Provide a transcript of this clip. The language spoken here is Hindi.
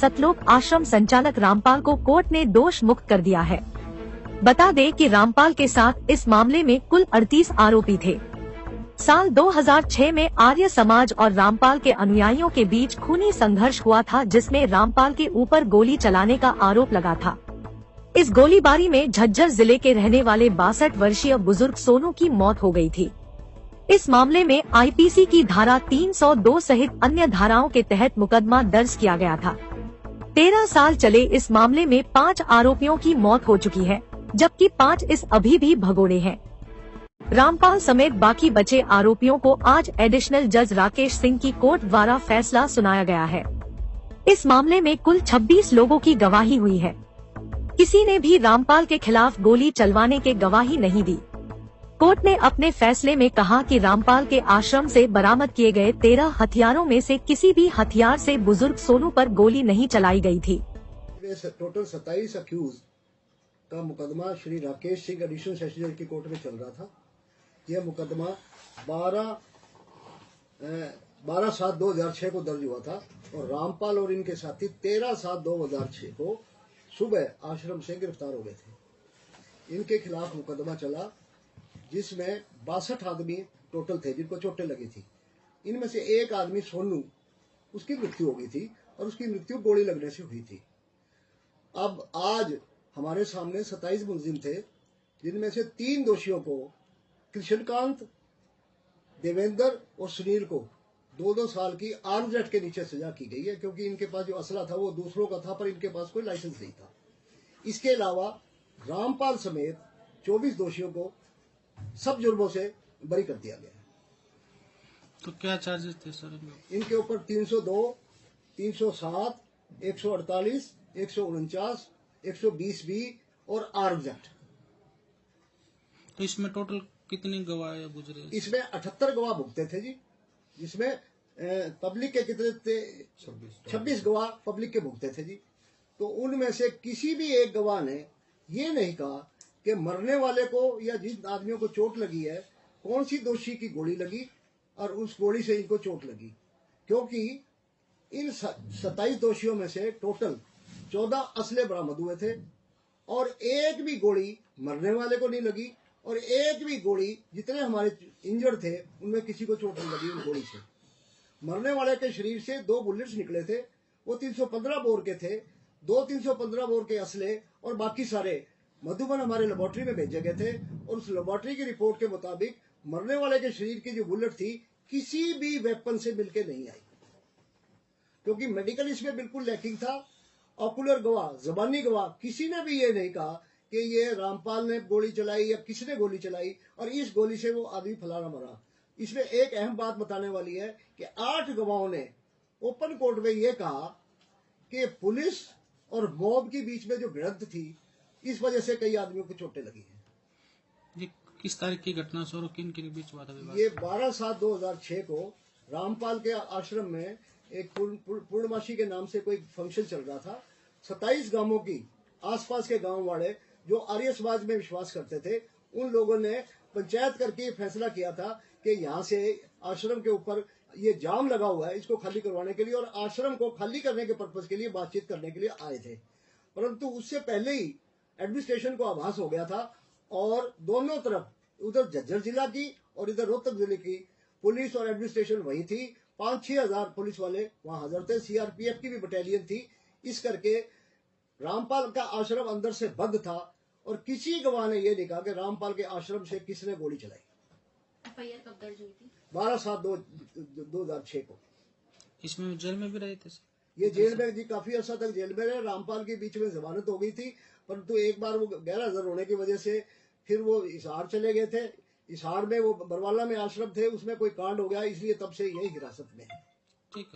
सतलोक आश्रम संचालक रामपाल को कोर्ट ने दोष मुक्त कर दिया है। बता दें कि रामपाल के साथ इस मामले में कुल 38 आरोपी थे। साल 2006 में आर्य समाज और रामपाल के अनुयायियों के बीच खूनी संघर्ष हुआ था, जिसमें रामपाल के ऊपर गोली चलाने का आरोप लगा था। इस गोलीबारी में झज्जर जिले के रहने वाले 62 वर्षीय बुजुर्ग सोनू की मौत हो गई थी। इस मामले में आईपीसी की धारा 302 सहित अन्य धाराओं के तहत मुकदमा दर्ज किया गया था। 13 साल चले इस मामले में 5 आरोपियों की मौत हो चुकी है, जबकि 5 इस अभी भी भगोड़े हैं। रामपाल समेत बाकी बचे आरोपियों को आज एडिशनल जज राकेश सिंह की कोर्ट द्वारा फैसला सुनाया गया है। इस मामले में कुल 26 लोगों की गवाही हुई है। किसी ने भी रामपाल के खिलाफ गोली चलवाने के गवाही नहीं दी। कोर्ट ने अपने फैसले में कहा कि रामपाल के आश्रम से बरामद किए गए 13 हथियारों में से किसी भी हथियार से बुजुर्ग सोनू पर गोली नहीं चलाई गई थी। टोटल 27 अक्यूज का मुकदमा श्री राकेश सिंह एडिशनल सेशन जज की कोर्ट में चल रहा था। यह मुकदमा 12/7/2006 को दर्ज हुआ था और रामपाल और इनके साथी 13/7/2006 को सुबह आश्रम से गिरफ्तार हो गए थे। इनके खिलाफ मुकदमा चला, जिसमें 62 आदमी टोटल थे जिनको चोटें लगी थी। इनमें से एक आदमी सोनू, उसकी मृत्यु हो गई थी और उसकी मृत्यु गोली लगने से हुई थी। अब आज हमारे सामने 27 मुलजिम थे, जिनमें से 3 दोषियों को कृष्णकांत, देवेंद्र और सुनील को 2-2 साल की आर्म्स एक्ट के नीचे सजा की गई है, क्योंकि इनके पास जो असला था वो दूसरों का था, पर इनके पास कोई लाइसेंस नहीं था। इसके अलावा रामपाल समेत 24 दोषियों को सब जुर्मों से बरी कर दिया गया है। तो क्या चार्जेस थे सर? इनके ऊपर 302, 307, 148, 149, 120 बी और आर्म्स एक्ट। तो इसमें टोटल कितने गवाह गुजरे? इसमें 78 गवाह भुगते थे जी, जिसमें पब्लिक के कितने थे? 26 गवाह पब्लिक के भुगते थे जी। तो उनमें से किसी भी एक गवाह ने ये नहीं कहा कि मरने वाले को या जिन आदमियों को चोट लगी है कौन सी दोषी की गोली लगी और उस गोली से इनको चोट लगी, क्योंकि इन 27 दोषियों में से टोटल 14 असले बरामद हुए थे और एक भी गोली मरने वाले को नहीं लगी और एक भी गोली, जितने हमारे इंजर्ड थे उनमें किसी को चोट नहीं लगी उन गोली से। मरने वाले के शरीर से 2 बुलेट्स निकले थे, वो 315 बोर के थे। 2 315 बोर के असले और बाकी सारे मधुबन हमारे लेबोरेटरी में भेजे गए थे और उस लेबोरेटरी की रिपोर्ट के मुताबिक मरने वाले के शरीर की जो बुलेट थी किसी भी वेपन से मिलके नहीं आई, क्योंकि मेडिकल इसमें बिल्कुल लैकिंग था। ऑकुलर गवाह, जबानी गवाह, किसी ने भी ये नहीं कहा कि ये रामपाल ने गोली चलाई या किसने गोली चलाई और इस गोली से वो आदमी फलाना मरा। इसमें एक अहम बात बताने वाली है कि 8 गवाहों ने ओपन कोर्ट में ये कहा कि पुलिस और मॉब के बीच में जो भिड़ंत थी, इस वजह से कई आदमियों को चोटें लगी हैं। ये किस तारीख की घटना सर, किन के बीच हुआ था? ये 12/7/2006 को रामपाल के आश्रम में एक पूर्णमासी के नाम से कोई फंक्शन चल रहा था। 27 गांवों की आसपास के गांव वाले जो आर्य समाज में विश्वास करते थे, उन लोगों ने पंचायत करके फैसला किया था कि यहाँ से आश्रम के ऊपर ये जाम लगा हुआ है, इसको खाली करवाने के लिए और आश्रम को खाली करने के पर्पज के लिए बातचीत करने के लिए आए थे। परंतु उससे पहले ही एडमिनिस्ट्रेशन को आभास हो गया था और दोनों तरफ, उधर झज्जर जिला की और इधर रोहतक जिले की पुलिस और एडमिनिस्ट्रेशन वही थी। 5-6 हजार पुलिस वाले वहां हाजिर थे, सीआरपीएफ की भी बटालियन थी। इस करके रामपाल का आश्रम अंदर से बंद था और किसी गवाह ने यह नहीं कहा कि रामपाल के आश्रम से किसने गोली चलाई। एफआईआर कब दर्ज हुई थी? 12/7/2006 को। इसमें जेल में भी रहे थे? ये जेल में जी काफी अर्सा तक जेल में रहे। रामपाल के बीच में जमानत हो गई थी, परंतु एक बार वो गैर हाजिर होने की वजह से फिर वो हिसार चले गए थे। हिसार में वो बरवाला में आश्रम थे, उसमें कोई कांड हो गया, इसलिए तब से यही हिरासत में है। ठीक है।